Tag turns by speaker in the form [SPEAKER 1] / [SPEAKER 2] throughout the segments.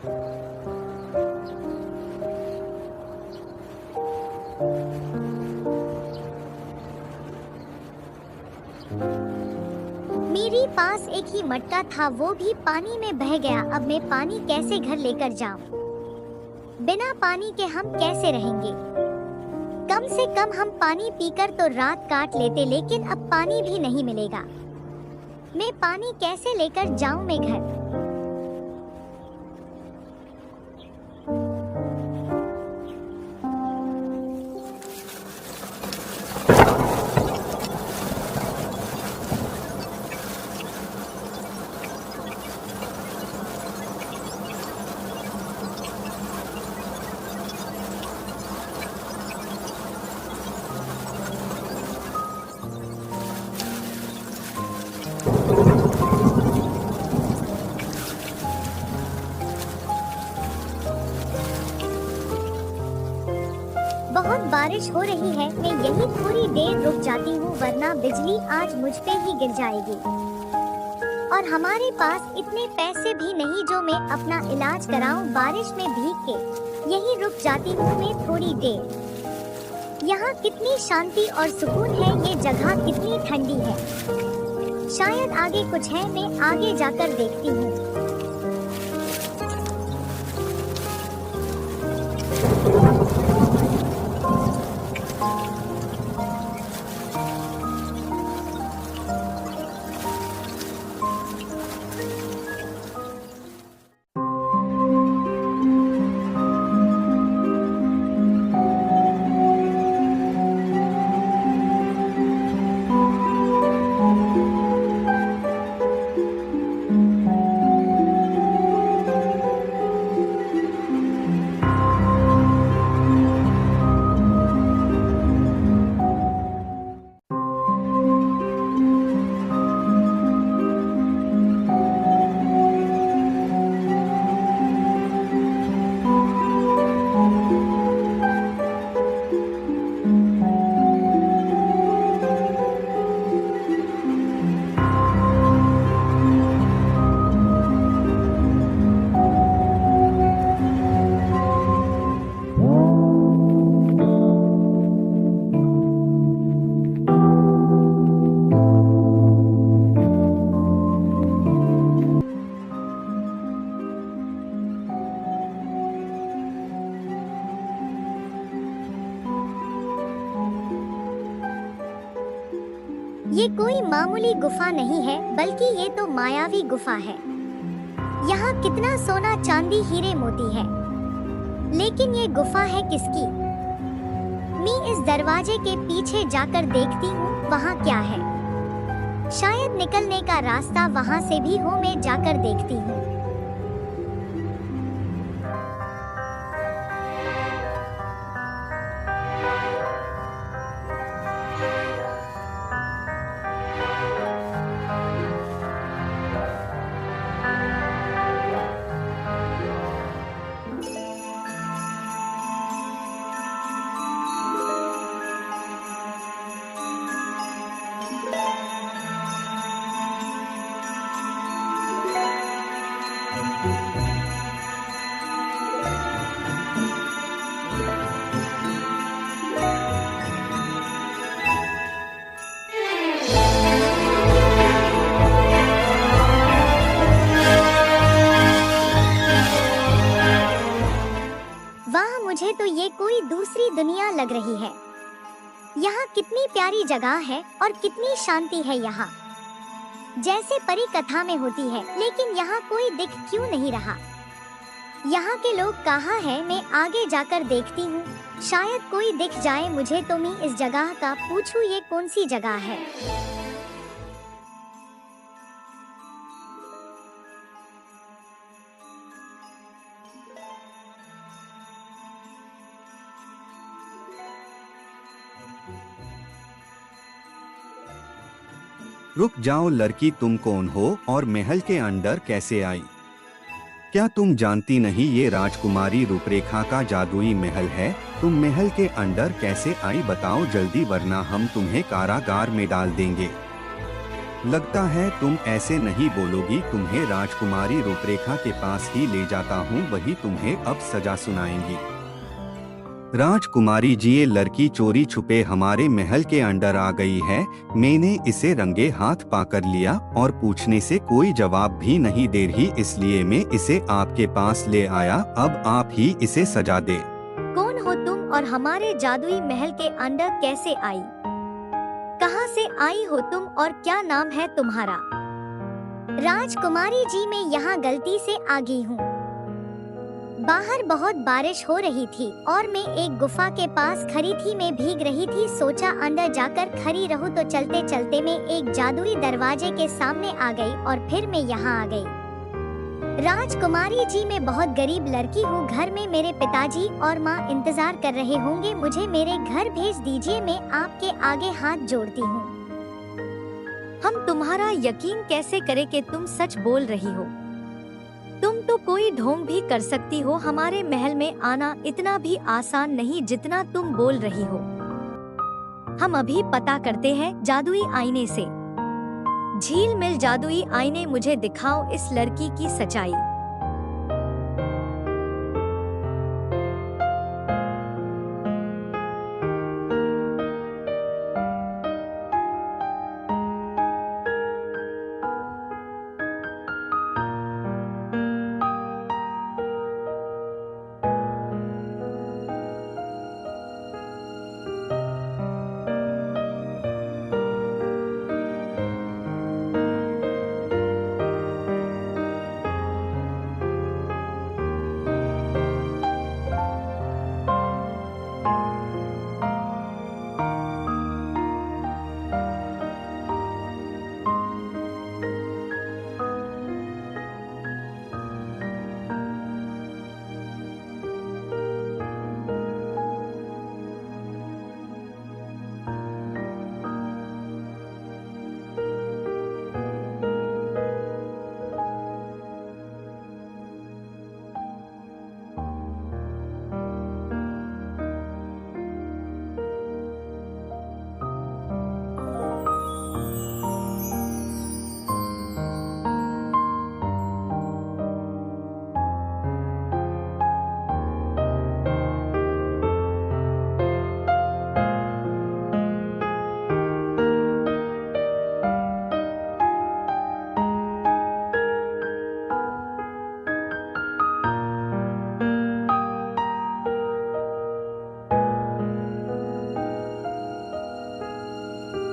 [SPEAKER 1] मेरे पास एक ही मटका था, वो भी पानी में बह गया। अब मैं पानी कैसे घर लेकर जाऊं? बिना पानी के हम कैसे रहेंगे? कम से कम हम पानी पीकर तो रात काट लेते, लेकिन अब पानी भी नहीं मिलेगा। मैं पानी कैसे लेकर जाऊं मैं घर? बहुत बारिश हो रही है, मैं यही थोड़ी देर रुक जाती हूँ, वरना बिजली आज मुझ पे ही गिर जाएगी। और हमारे पास इतने पैसे भी नहीं जो मैं अपना इलाज कराऊं बारिश में भीग के। यही रुक जाती हूँ मैं थोड़ी देर। यहाँ कितनी शांति और सुकून है, ये जगह कितनी ठंडी है। शायद आगे कुछ है, मैं आगे जाकर देखती हूँ। ये कोई मामूली गुफा नहीं है, बल्कि ये तो मायावी गुफा है। यहाँ कितना सोना चांदी हीरे मोती है, लेकिन ये गुफा है किसकी? मैं इस दरवाजे के पीछे जाकर देखती हूँ, वहाँ क्या है। शायद निकलने का रास्ता वहाँ से भी हो, मैं जाकर देखती हूँ। मुझे तो ये कोई दूसरी दुनिया लग रही है। यहाँ कितनी प्यारी जगह है और कितनी शांति है यहाँ, जैसे परी कथा में होती है। लेकिन यहाँ कोई दिख क्यों नहीं रहा? यहाँ के लोग कहाँ हैं? मैं आगे जाकर देखती हूँ, शायद कोई दिख जाए मुझे तो मैं इस जगह का पूछूं, ये कौन सी जगह है?
[SPEAKER 2] रुक जाओ लड़की, तुम कौन हो और महल के अंदर कैसे आई? क्या तुम जानती नहीं ये राजकुमारी रूपरेखा का जादुई महल है? तुम महल के अंदर कैसे आई बताओ जल्दी, वरना हम तुम्हें कारागार में डाल देंगे। लगता है तुम ऐसे नहीं बोलोगी। तुम्हें राजकुमारी रूपरेखा के पास ही ले जाता हूँ, वही तुम्हें अब सजा सुनाएंगी। राजकुमारी जी, ये लड़की चोरी छुपे हमारे महल के अंदर आ गई है। मैंने इसे रंगे हाथ पाकर लिया और पूछने से कोई जवाब भी नहीं दे रही, इसलिए मैं इसे आपके पास ले आया। अब आप ही इसे सजा दे।
[SPEAKER 1] कौन हो तुम और हमारे जादुई महल के अंदर कैसे आई? कहाँ से आई हो तुम और क्या नाम है तुम्हारा? राजकुमारी जी, मैं यहाँ गलती से आ गई हूँ। बाहर बहुत बारिश हो रही थी और मैं एक गुफा के पास खड़ी थी। मैं भीग रही थी, सोचा अंदर जाकर खड़ी रहूं, तो चलते चलते मैं एक जादुई दरवाजे के सामने आ गई और फिर मैं यहाँ आ गई। राजकुमारी जी, मैं बहुत गरीब लड़की हूँ। घर में मेरे पिताजी और माँ इंतजार कर रहे होंगे, मुझे मेरे घर भेज दीजिए। मैं आपके आगे हाथ जोड़ती हूँ। हम तुम्हारा यकीन कैसे करें कि तुम सच बोल रही हो? तुम तो कोई ढोंग भी कर सकती हो। हमारे महल में आना इतना भी आसान नहीं जितना तुम बोल रही हो। हम अभी पता करते हैं जादुई आईने से। झील मिल जादुई आईने, मुझे दिखाओ इस लड़की की सच्चाई।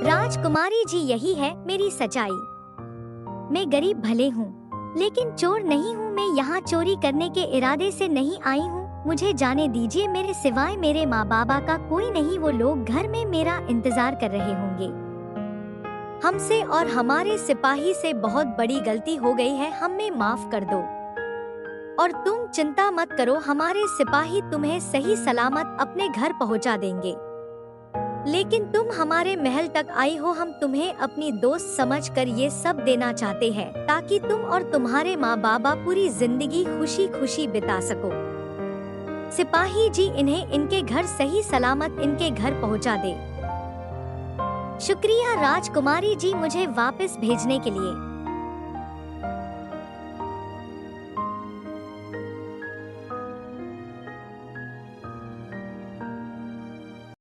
[SPEAKER 1] राजकुमारी जी, यही है मेरी सच्चाई। मैं गरीब भले हूँ लेकिन चोर नहीं हूँ। मैं यहाँ चोरी करने के इरादे से नहीं आई हूँ। मुझे जाने दीजिए, मेरे सिवाय मेरे माँ बाबा का कोई नहीं। वो लोग घर में मेरा इंतजार कर रहे होंगे। हमसे और हमारे सिपाही से बहुत बड़ी गलती हो गई है, हमें माफ कर दो। और तुम चिंता मत करो, हमारे सिपाही तुम्हें सही सलामत अपने घर पहुँचा देंगे। लेकिन तुम हमारे महल तक आई हो, हम तुम्हें अपनी दोस्त समझकर ये सब देना चाहते हैं ताकि तुम और तुम्हारे माँ बाबा पूरी जिंदगी खुशी खुशी बिता सको। सिपाही जी, इन्हें इनके घर सही सलामत इनके घर पहुँचा दे। शुक्रिया राजकुमारी जी, मुझे वापस भेजने के लिए।